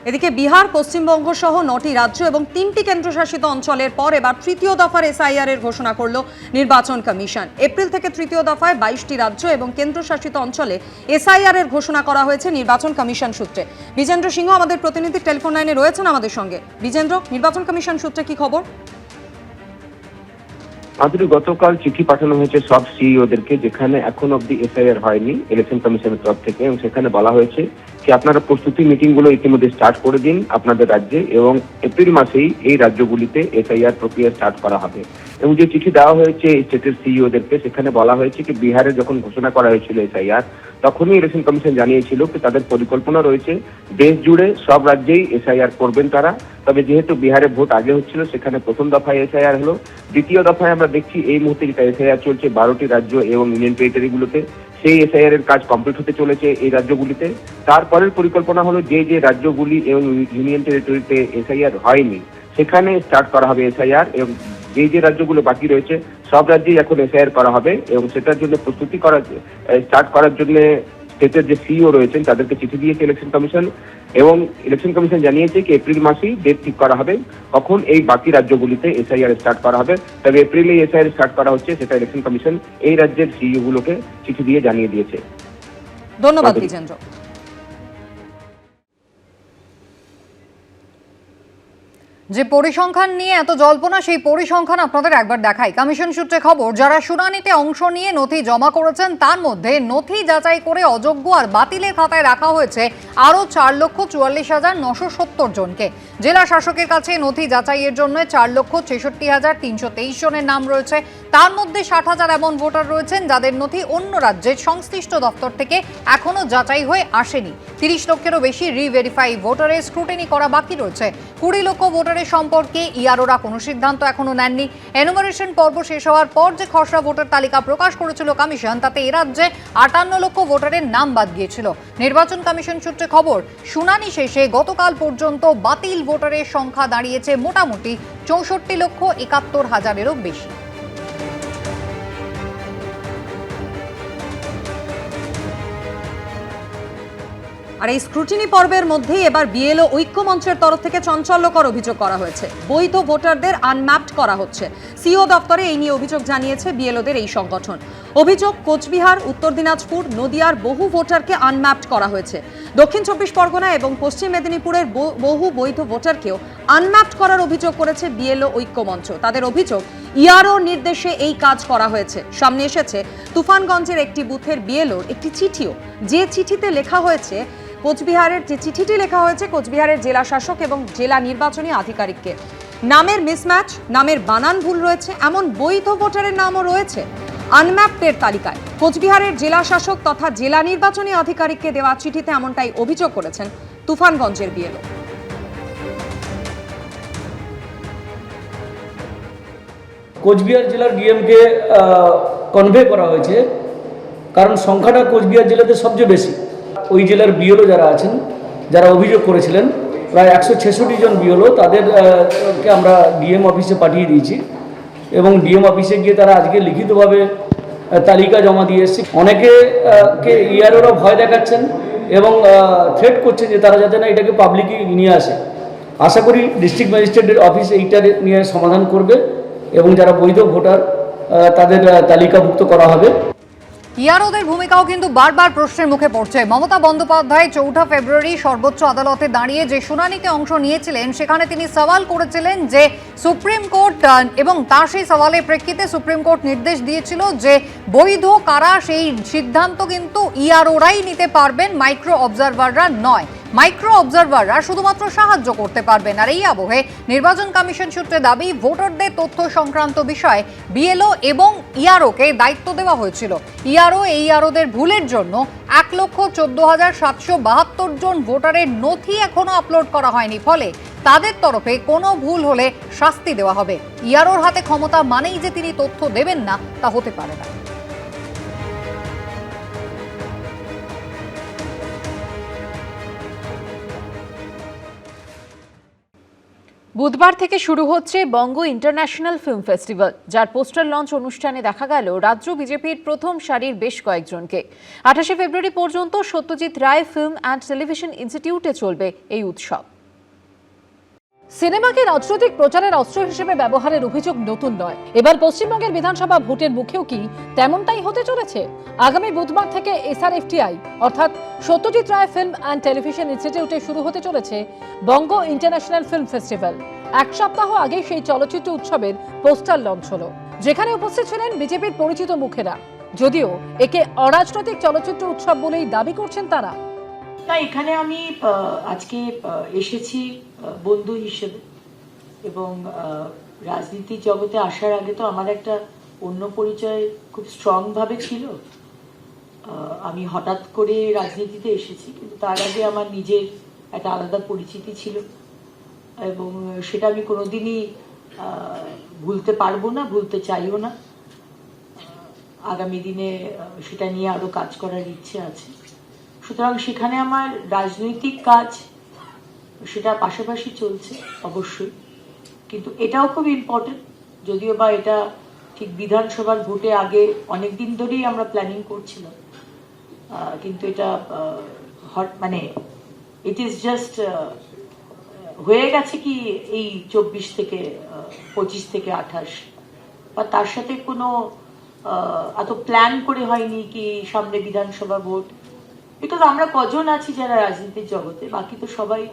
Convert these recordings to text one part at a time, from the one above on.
এদিকে বিহার, পশ্চিমবঙ্গ সহ 9টি রাজ্য এবং 3টি কেন্দ্রশাসিত অঞ্চলের পর এবার তৃতীয় দফার এসআইআর এর ঘোষণা করল নির্বাচন কমিশন। এপ্রিল থেকে তৃতীয় দফায় 22টি রাজ্য এবং কেন্দ্রশাসিত অঞ্চলে এসআইআর এর ঘোষণা করা হয়েছে নির্বাচন কমিশন সূত্রে। বিজেন্দ্র সিংহ আমাদের প্রতিনিধি টেলিফোন লাইনে রয়েছেন আমাদের সঙ্গে। বিজেন্দ্র, নির্বাচন কমিশন সূত্রে কি খবর? গতকাল চিঠি পাঠানো হয়েছে সব সিইওদেরকে, যেখানে এখন অব্দি এসআইআর হয়নি ইলেকশন কমিশনের তরফ থেকে, এবং সেখানে বলা হয়েছে যে আপনারা প্রস্তুতি মিটিং গুলো ইতিমধ্যে স্টার্ট করে দিন আপনাদের রাজ্যে, এবং এপ্রিল মাসেই এই রাজ্যগুলিতে এসআইআর প্রক্রিয়া স্টার্ট করা হবে। এবং যে চিঠি দেওয়া হয়েছে স্টেটের সিইওদেরকে, সেখানে বলা হয়েছে কি বিহারে যখন ঘোষণা করা হয়েছিল এসআইআর, তখনই ইলেকশন কমিশন জানিয়েছিল যে তাদের পরিকল্পনা রয়েছে দেশ জুড়ে সব রাজ্যেই এসআইআর করবেন তারা। তবে যেহেতু বিহারে ভোট আগে হচ্ছিল, সেখানে প্রথম দফায় এসআইআর হলো। দ্বিতীয় দফায় আমরা দেখছি এই মুহূর্তে যেটা এসআইআর চলছে 12টি রাজ্য এবং ইউনিয়ন টেরিটরিগুলোতে, সেই এসআইআর এর কাজ কমপ্লিট হতে চলেছে এই রাজ্যগুলিতে। তারপরের পরিকল্পনা হলো যে যে রাজ্যগুলি এবং ইউনিয়ন টেরিটরিতে এসআইআর হয়নি সেখানে স্টার্ট করা হবে এসআইআর, এবং যে যে রাজ্যগুলো বাকি রয়েছে সব রাজ্যেই এখন এসআইআর করা হবে। এবং সেটার জন্য প্রস্তুতি স্টার্ট করার জন্য স্টেটের যে সিইও রয়েছেন তাদেরকে চিঠি দিয়েছে ইলেকশন কমিশন, এবং ইলেকশন কমিশন জানিয়েছে কি এপ্রিল মাসেই ডেট ঠিক করা হবে কখন এই বাকি রাজ্যগুলিতে এসআইআর স্টার্ট করা হবে। তবে এপ্রিলে এসআইআর স্টার্ট করা হচ্ছে সেটা ইলেকশন কমিশন এই রাজ্যের সিইও গুলোকে চিঠি দিয়ে জানিয়ে দিয়েছে। ধন্যবাদ বিজেন্দ্র। যে পরিসংখ্যান নিয়ে এত জল্পনা, সেই পরিসংখ্যান আপনাদের একবার দেখাই। কমিশন সূত্রে খবর, যারা শুনানিতে অংশ নিয়ে নথি জমা করেছেন তার মধ্যে নথি যাচাই করে অযোগ্য আর বাতিলের খাতায় রাখা হয়েছে আরও 4,44,970 জনকে। জেলা শাসকের কাছে নথি যাচাইয়ের জন্য 4,66,323 জনের নাম রয়েছে। তার মধ্যে 60,000 এমন ভোটার রয়েছেন যাদের নথি অন্য রাজ্যের সংশ্লিষ্ট দপ্তর থেকে এখনো যাচাই হয়ে আসেনি। 30 লক্ষেরও বেশি রিভেরিফাই ভোটারের স্ক্রুটিনি করা বাকি রয়েছে। 20 লক্ষ ভোটারের সম্পর্কে ইআরওরা কোনো সিদ্ধান্ত এখনো নেননি। এনুমারেশন পর্ব শেষ হওয়ার পর যে খসড়া ভোটার তালিকা প্রকাশ করেছিল কমিশন, তাতে এ রাজ্যে 58 লক্ষ ভোটারের নাম বাদ গিয়েছিল। নির্বাচন কমিশন সূত্রে খবর, শুনানি শেষে গতকাল পর্যন্ত বাতিল ভোটারের সংখ্যা দাঁড়িয়েছে মোটামুটি 64,71,000-এরও বেশি। আর এই স্ক্রুটিনি পর্বের মধ্যেই এবার বিএলও ঐক্য মঞ্চের তরফ থেকে চাঞ্চল্যকর অভিযোগ করা হয়েছে। বৈধ ভোটারদের আনম্যাপড করা হচ্ছে। সিও দপ্তরে এই নিয়ে অভিযোগ জানিয়েছে বিএলওদের এই সংগঠন। অভিযোগ, কোচবিহার, উত্তর দিনাজপুর, নদিয়ার বহু ভোটারকে আনম্যাপড করা হয়েছে। দক্ষিণ 24 পরগনা এবং পশ্চিম মেদিনীপুরের বহু বৈধ ভোটারকেও আনম্যাপড করার অভিযোগ করেছে বিএলও ঐক্য মঞ্চ। তাদের অভিযোগ, ইআরও নির্দেশে এই কাজ করা হয়েছে। সামনে এসেছে তুফানগঞ্জের একটি বুথের বিএলওর একটি চিঠিও, যে চিঠিতে লেখা হয়েছে কোচবিহারের জেলা শাসক এবং জেলা নির্বাচনী আধিকারিককে। নামের মিসম্যাচ, নামের বানান ভুল রয়েছে, এমন বৈধ ভোটারের নামও রয়েছে আনম্যাপডের তালিকায়। কোচবিহারের জেলা শাসক তথা জেলা নির্বাচনী আধিকারিককে দেওয়া চিঠিতে এমনটাই অভিযোগ করেছেন তুফানগঞ্জের বিএলও। কোচবিহার জেলার ডিএমকে কনভে করা হয়েছে, কারণ সংখ্যাটা কোচবিহার জেলাতে সবচেয়ে বেশি। ওই জেলার বিএলও যারা আছেন, যারা অভিযোগ করেছিলেন, প্রায় 166 জন বিএলও, তাদেরকে আমরা ডিএম অফিসে পাঠিয়ে দিয়েছি, এবং ডিএম অফিসে গিয়ে তারা আজকে লিখিতভাবে তালিকা জমা দিয়ে এসেছে। অনেকে ইআরওরা ভয় দেখাচ্ছেন এবং থ্রেট করছেন যে তারা যাতে না এটাকে পাবলিকে নিয়ে আসে। আশা করি ডিস্ট্রিক্ট ম্যাজিস্ট্রেটের অফিস এইটা নিয়ে সমাধান করবে এবং যারা বৈধ ভোটার তাদের তালিকাভুক্ত করা হবে। ইআরওদের ভূমিকাও কিন্তু বারবার প্রশ্নের মুখে পড়ছে। মমতা বন্দ্যোপাধ্যায় 4 ফেব্রুয়ারি সর্বোচ্চ আদালতে দাঁড়িয়ে যে শুনানিতে অংশ নিয়েছিলেন, সেখানে তিনি সওয়াল করেছিলেন যে সুপ্রিম কোর্ট, এবং তার সেই সওয়ালের প্রেক্ষিতে সুপ্রিম কোর্ট নির্দেশ দিয়েছিল যে বৈধ কারা সেই সিদ্ধান্ত কিন্তু ইআরওরাই নিতে পারবেন, মাইক্রো অবজারভাররা নয়। মাইক্রো অবজারভাররা শুধুমাত্র সাহায্য করতে পারবেন। আর এই আবহে নির্বাচন কমিশন সূত্রে দাবি, ভোটারদের তথ্য সংক্রান্ত বিষয়ে বিএলও এবং ইআরওকে দায়িত্ব দেওয়া হয়েছিল। ইআরওদের ভুলের জন্য 1,14,772 জন ভোটারের নথি এখনো আপলোড করা হয়নি, ফলে তাদের তরফে কোনো ভুল হলে শাস্তি দেওয়া হবে। ইআরওর হাতে ক্ষমতা মানেই যে তিনি তথ্য দেবেন না, তা হতে পারে না। বুধবার থেকে শুরু হচ্ছে বঙ্গ ইন্টারন্যাশনাল ফিল্ম ফেস্টিভ্যাল, যার পোস্টার লঞ্চ অনুষ্ঠানে দেখা গেল রাজ্য বিজেপির প্রথম সারির বেশ কয়েকজনকে। 28 ফেব্রুয়ারি পর্যন্ত Satyajit Ray film and television ইনস্টিটিউটে চলবে এই উৎসব। সিনেমাকে রাজনৈতিক প্রচারের অস্ত্র হিসেবে ব্যবহারের অভিযোগ নতুন নয়। এবার পশ্চিমবঙ্গের বিধানসভা ভোটের মুখেও কি তেমনটাই হতে চলেছে? আগামী বুধবার থেকে SRFTI অর্থাৎ Satyajit Ray film and television ইনস্টিটিউটে শুরু হতে চলেছে বঙ্গ ইন্টারন্যাশনাল ফিল্ম ফেস্টিভ্যাল। এক সপ্তাহ আগে সেই চলচ্চিত্র উৎসবের পোস্টার লঞ্চ হলো, যেখানে উপস্থিত ছিলেন বিজেপির পরিচিত মুখেরা। যদিও একে অরাজনৈতিক চলচ্চিত্র উৎসব বলেই দাবি করছেন তারা। না, এখানে আমি আজকে এসেছি বন্ধু হিসেবে, এবং রাজনীতির জগতে আসার আগে তো আমার একটা অন্য পরিচয় খুব স্ট্রং ভাবে ছিল। আমি হঠাৎ করে রাজনীতিতে এসেছি, কিন্তু তার আগে আমার নিজের একটা আলাদা পরিচিতি ছিল, এবং সেটা আমি কোনোদিনই ভুলতে পারবো না, ভুলতে চাইও না। আগামী দিনে সেটা নিয়ে আরো কাজ করার ইচ্ছে আছে। সুতরাং সেখানে আমার রাজনৈতিক কাজ সেটা পাশাপাশি চলছে অবশ্যই, কিন্তু এটাও খুব ইম্পর্টেন্ট। যদিও বা এটা ঠিক বিধানসভার ভোটে আগে অনেকদিন ধরেই আমরা প্ল্যানিং করছিলাম, কিন্তু এটা মানে ইট ইজ জাস্ট হয়ে গেছে কি এই 24 থেকে 25 থেকে 28, বা তার সাথে কোনো এত প্ল্যান করে হয়নি কি সামনে বিধানসভা ভোট। বিকজ আমরা কজন আছি যারা রাজনীতির জগতে, বাকি তো সবাই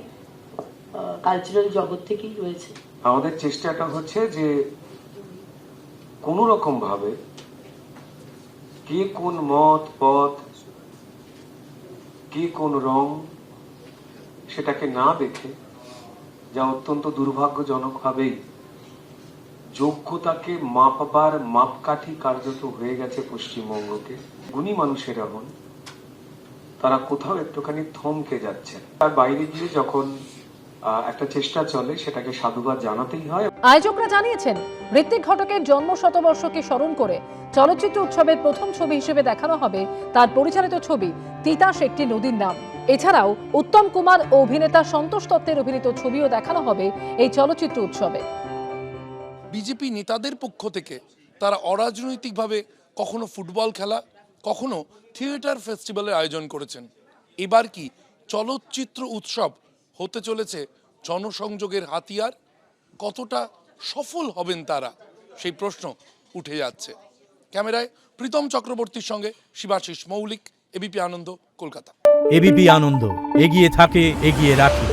কালচারাল জগৎ থেকেই রয়েছে। আমাদের চেষ্টাটা হচ্ছে যে কোন রকম ভাবে কে কোন মত পথ, কে কোন রং, সেটাকে না দেখে, যা অত্যন্ত দুর্ভাগ্যজনক ভাবেই যোগ্যতাকে মাপবার মাপকাঠি কার্যত হয়ে গেছে পশ্চিমবঙ্গকে। গুণী মানুষেরা হন, তারা কোথাও একটুখানি থমকে যাচ্ছে। তার বাইরে গিয়ে যখন একটা চেষ্টা চলে, সেটাকে সাধুবাদ জানাতেই হয়। আয়োজকরা জানিয়েছেন, ঋত্বিক ঘটকের জন্ম শতবর্ষকে স্মরণ করে চলচ্চিত্র উৎসবের প্রথম ছবি হিসেবে দেখানো হবে তার পরিচালিত ছবি তিতাস একটি নদীর নাম। এছাড়াও উত্তম কুমার ও অভিনেতা সন্তোষ দত্তের অভিনীত ছবিও দেখানো হবে এই চলচ্চিত্র উৎসবে। বিজেপি নেতাদের পক্ষ থেকে তারা অরাজনৈতিকভাবে কখনো ফুটবল খেলা, কখনো থিয়েটার ফেস্টিভ্যালের আয়োজন করেছেন। এবার কি চলচ্চিত্র উৎসব হতে চলেছে জনসংযোগের হাতিয়ার? কতটা সফল হবেন তারা, সেই প্রশ্ন উঠে যাচ্ছে। ক্যামেরায় প্রীতম চক্রবর্তীর সঙ্গে শিবাশিস মৌলিক, এবিপি আনন্দ, কলকাতা। এবিপি আনন্দ, এগিয়ে থাকে, এগিয়ে রাখে।